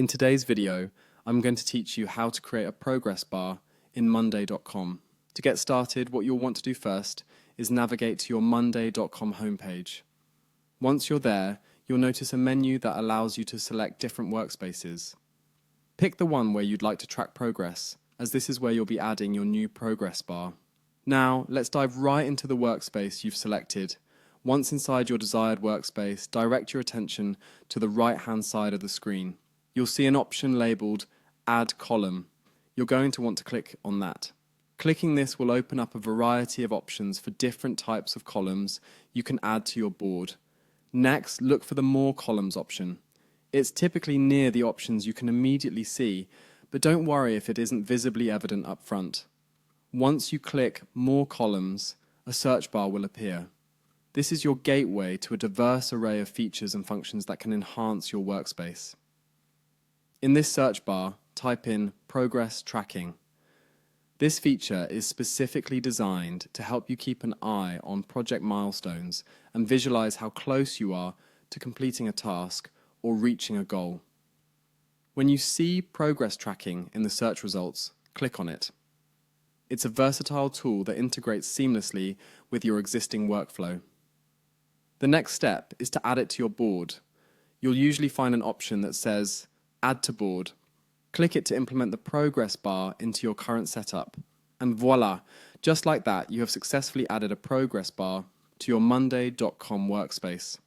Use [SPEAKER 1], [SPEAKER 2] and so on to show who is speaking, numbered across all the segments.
[SPEAKER 1] In today's video, I'm going to teach you how to create a progress bar in monday.com. To get started, what you'll want to do first is navigate to your monday.com homepage. Once you're there, you'll notice a menu that allows you to select different workspaces. Pick the one where you'd like to track progress, as this is where you'll be adding your new progress bar. Now, let's dive right into the workspace you've selected. Once inside your desired workspace, direct your attention to the right-hand side of the screen. You'll see an option labeled Add Column. You're going to want to click on that. Clicking this will open up a variety of options for different types of columns you can add to your board. Next, look for the More Columns option. It's typically near the options you can immediately see, but don't worry if it isn't visibly evident up front. Once you click More Columns, a search bar will appear. This is your gateway to a diverse array of features and functions that can enhance your workspace. In this search bar, type in Progress Tracking. This feature is specifically designed to help you keep an eye on project milestones and visualize how close you are to completing a task or reaching a goal. When you see Progress Tracking in the search results, click on it. It's a versatile tool that integrates seamlessly with your existing workflow. The next step is to add it to your board. You'll usually find an option that says Add to Board. Click it to implement the progress bar into your current setup. And voila, just like that, you have successfully added a progress bar to your monday.com workspace.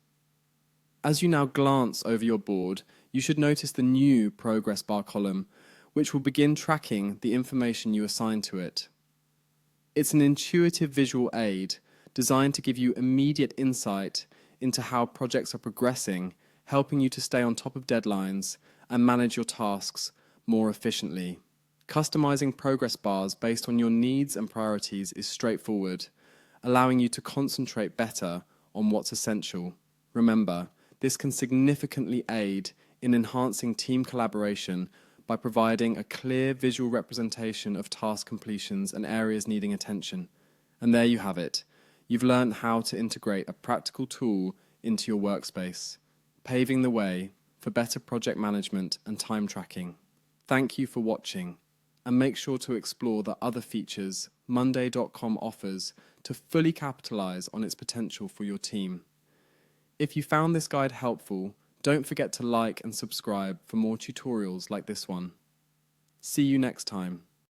[SPEAKER 1] As you now glance over your board, you should notice the new progress bar column, which will begin tracking the information you assign to it. It's an intuitive visual aid designed to give you immediate insight into how projects are progressing, helping you to stay on top of deadlines and manage your tasks more efficiently. Customizing progress bars based on your needs and priorities is straightforward, allowing you to concentrate better on what's essential. Remember, this can significantly aid in enhancing team collaboration by providing a clear visual representation of task completions and areas needing attention. And there you have it. You've learned how to integrate a practical tool into your workspace, paving the way for better project management and time tracking. Thank you for watching, and make sure to explore the other features monday.com offers to fully capitalize on its potential for your team. If you found this guide helpful, don't forget to like and subscribe for more tutorials like this one. See you next time.